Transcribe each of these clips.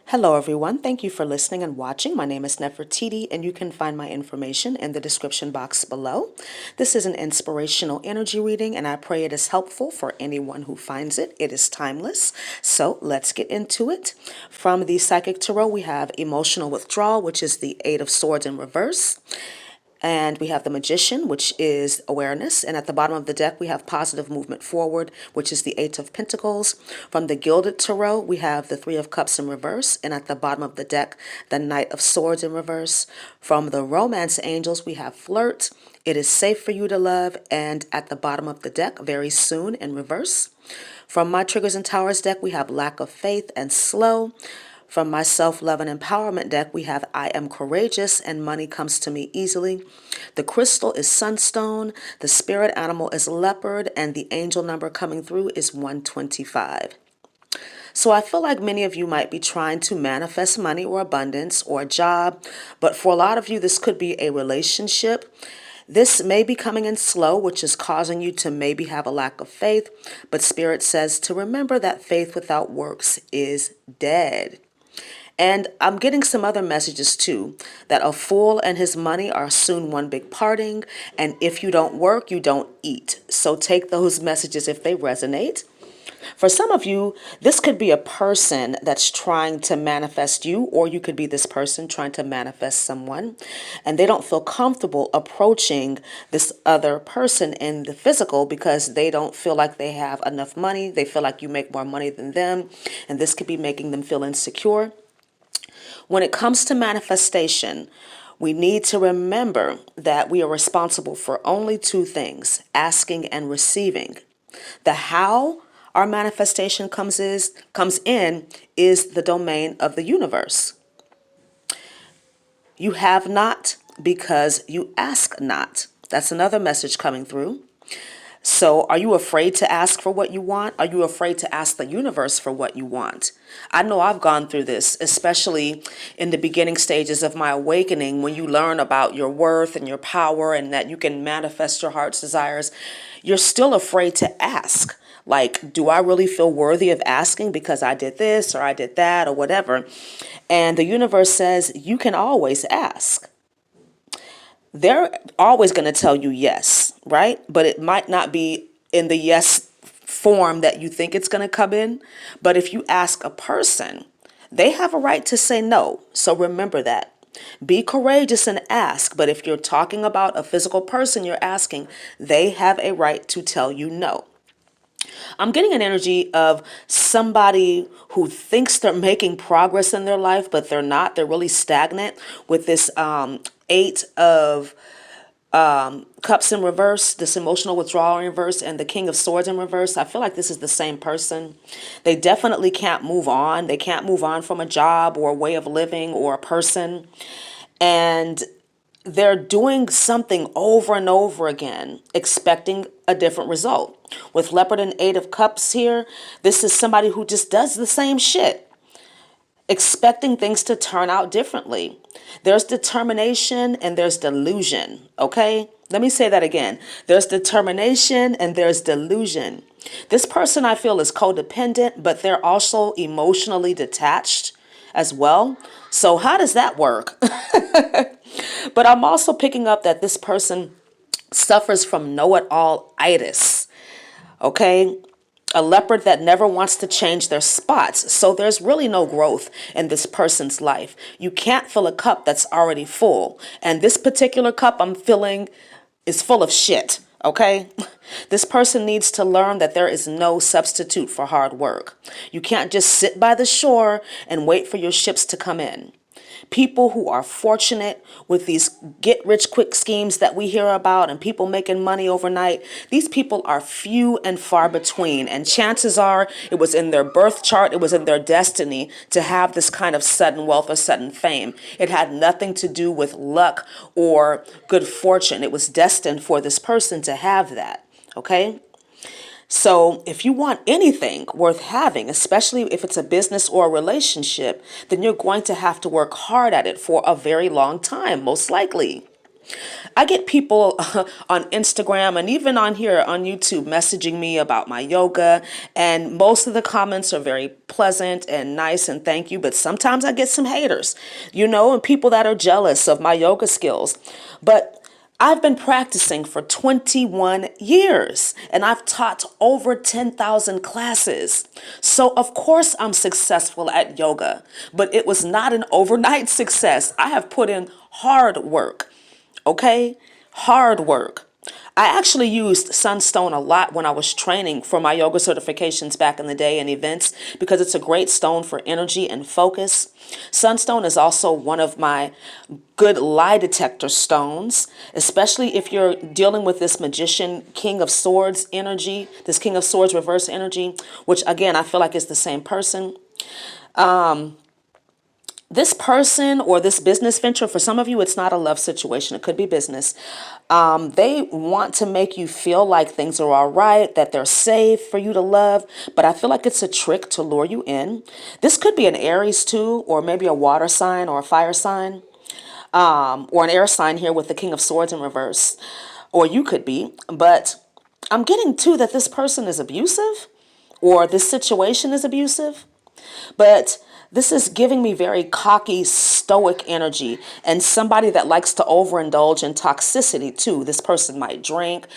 Hello, everyone. Thank you for listening and watching. My name is NefandEli, and you can find my information in the description box below. This is an inspirational energy reading, and I pray it is helpful for anyone who finds it. It is timeless. So let's get into it. From the Psychic Tarot, we have Emotional Withdrawal, which is the Eight of Swords in reverse. And we have the Magician, which is awareness. And at the bottom of the deck, we have positive movement forward, which is the Eight of Pentacles. From the Gilded Tarot, we have the Three of Cups in reverse. And at the bottom of the deck, the Knight of Swords in reverse. From the Romance Angels, we have Flirt. It is safe for you to love. And at the bottom of the deck, very soon in reverse. From my Triggers and Towers deck, we have Lack of Faith and Slow. From my Self-Love and Empowerment deck, we have I Am Courageous and Money Comes to Me Easily. The crystal is Sunstone, the spirit animal is Leopard, and the angel number coming through is 125. So I feel like many of you might be trying to manifest money or abundance or a job, but for a lot of you, this could be a relationship. This may be coming in slow, which is causing you to maybe have a lack of faith, but Spirit says to remember that faith without works is dead. And I'm getting some other messages too, that a fool and his money are soon one big parting, and if you don't work, you don't eat. So take those messages if they resonate. For some of you, this could be a person that's trying to manifest you, or you could be this person trying to manifest someone, and they don't feel comfortable approaching this other person in the physical because they don't feel like they have enough money. They feel like you make more money than them, and this could be making them feel insecure. When it comes to manifestation, we need to remember that we are responsible for only two things, asking and receiving. The how our manifestation comes in is the domain of the universe. You have not because you ask not. That's another message coming through. So are you afraid to ask for what you want? Are you afraid to ask the universe for what you want? I know I've gone through this, especially in the beginning stages of my awakening, when you learn about your worth and your power and that you can manifest your heart's desires. You're still afraid to ask. Like, do I really feel worthy of asking because I did this or I did that or whatever? And the universe says you can always ask. They're always going to tell you yes, right? But it might not be in the yes form that you think it's going to come in. But if you ask a person, they have a right to say no. So remember that. Be courageous and ask. But if you're talking about a physical person you're asking, they have a right to tell you no. I'm getting an energy of somebody who thinks they're making progress in their life, but they're not. They're really stagnant with this Eight of Cups in reverse, this emotional withdrawal in reverse, and the King of Swords in reverse. I feel like this is the same person. They definitely can't move on. They can't move on from a job or a way of living or a person. And they're doing something over and over again, expecting a different result. With Leopard and Eight of Cups here, this is somebody who just does the same shit, expecting things to turn out differently. There's determination and there's delusion, okay? Let me say that again. There's determination and there's delusion. This person I feel is codependent, but they're also emotionally detached as well. So how does that work? But I'm also picking up that this person suffers from know-it-all-itis, okay? A leopard that never wants to change their spots. So there's really no growth in this person's life. You can't fill a cup that's already full. And this particular cup I'm filling is full of shit, okay? This person needs to learn that there is no substitute for hard work. You can't just sit by the shore and wait for your ships to come in. People who are fortunate with these get-rich-quick schemes that we hear about and people making money overnight, these people are few and far between. And chances are it was in their birth chart, it was in their destiny to have this kind of sudden wealth or sudden fame. It had nothing to do with luck or good fortune. It was destined for this person to have that, okay? So if you want anything worth having, especially if it's a business or a relationship, then you're going to have to work hard at it for a very long time, most likely. I get people on Instagram and even on here on YouTube messaging me about my yoga, and most of the comments are very pleasant and nice and thank you, but sometimes I get some haters, and people that are jealous of my yoga skills. But I've been practicing for 21 years and I've taught over 10,000 classes. So of course I'm successful at yoga, but it was not an overnight success. I have put in hard work. Okay? Hard work. I actually used sunstone a lot when I was training for my yoga certifications back in the day and events because it's a great stone for energy and focus. Sunstone is also one of my good lie detector stones, especially if you're dealing with this magician, King of Swords energy, this King of Swords reverse energy, which again, I feel like is the same person. This person or this business venture, for some of you, it's not a love situation. It could be business. They want to make you feel like things are all right, that they're safe for you to love. But I feel like it's a trick to lure you in. This could be an Aries too, or maybe a water sign or a fire sign, or an air sign here with the King of Swords in reverse. Or you could be. But I'm getting too that this person is abusive or this situation is abusive. But this is giving me very cocky, stoic energy and somebody that likes to overindulge in toxicity too. This person might drink,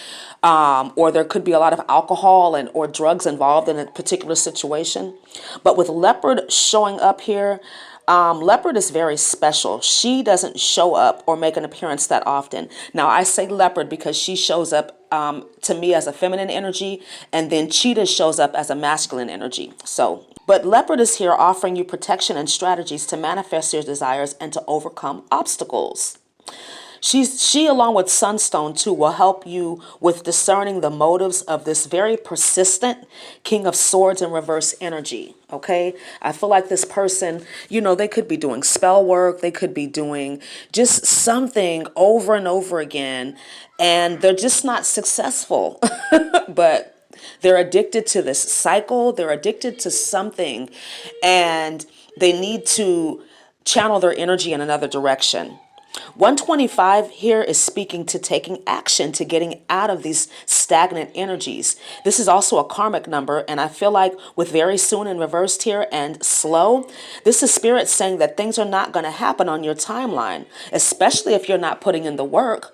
or there could be a lot of alcohol and or drugs involved in a particular situation. But with Leopard showing up here, Leopard is very special. She doesn't show up or make an appearance that often. Now, I say Leopard because she shows up to me as a feminine energy, and then Cheetah shows up as a masculine energy. But Leopard is here offering you protection and strategies to manifest your desires and to overcome obstacles. She, along with Sunstone too, will help you with discerning the motives of this very persistent King of Swords in reverse energy. Okay, I feel like this person, they could be doing spell work, they could be doing just something over and over again, and they're just not successful. But they're addicted to this cycle, they're addicted to something, and they need to channel their energy in another direction. 125 here is speaking to taking action, to getting out of these stagnant energies. This is also a karmic number, and I feel like with very soon in reversed here and slow, this is spirit saying that things are not going to happen on your timeline, especially if you're not putting in the work.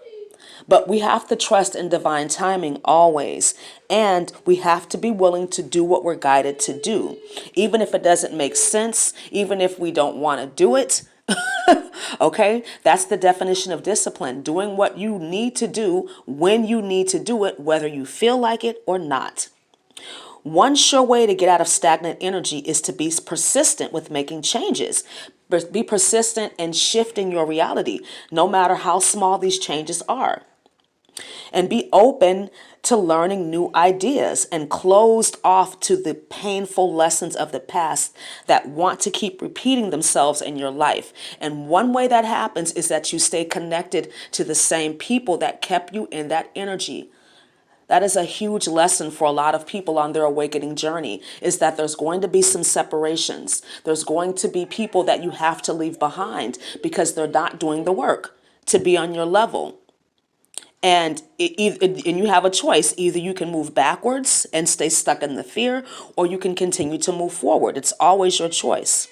But we have to trust in divine timing always, and we have to be willing to do what we're guided to do, even if it doesn't make sense, even if we don't want to do it. Okay, that's the definition of discipline, doing what you need to do when you need to do it, whether you feel like it or not. One sure way to get out of stagnant energy is to be persistent with making changes. Be persistent in shifting your reality, no matter how small these changes are. And be open to learning new ideas and closed off to the painful lessons of the past that want to keep repeating themselves in your life. And one way that happens is that you stay connected to the same people that kept you in that energy. That is a huge lesson for a lot of people on their awakening journey, is that there's going to be some separations. There's going to be people that you have to leave behind because they're not doing the work to be on your level. And you have a choice. Either you can move backwards and stay stuck in the fear, or you can continue to move forward. It's always your choice.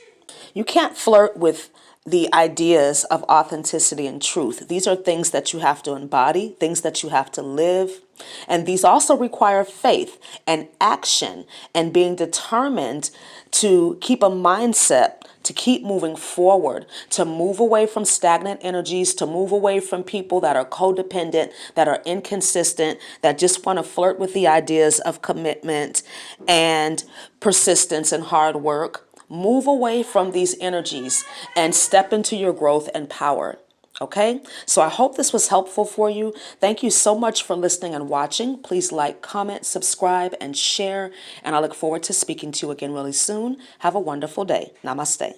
You can't flirt with the ideas of authenticity and truth. These are things that you have to embody, things that you have to live. And these also require faith and action and being determined to keep a mindset, to keep moving forward, to move away from stagnant energies, to move away from people that are codependent, that are inconsistent, that just want to flirt with the ideas of commitment and persistence and hard work. Move away from these energies and step into your growth and power. Okay, so I hope this was helpful for you. Thank you so much for listening and watching. Please like, comment, subscribe, and share. And I look forward to speaking to you again really soon. Have a wonderful day. Namaste.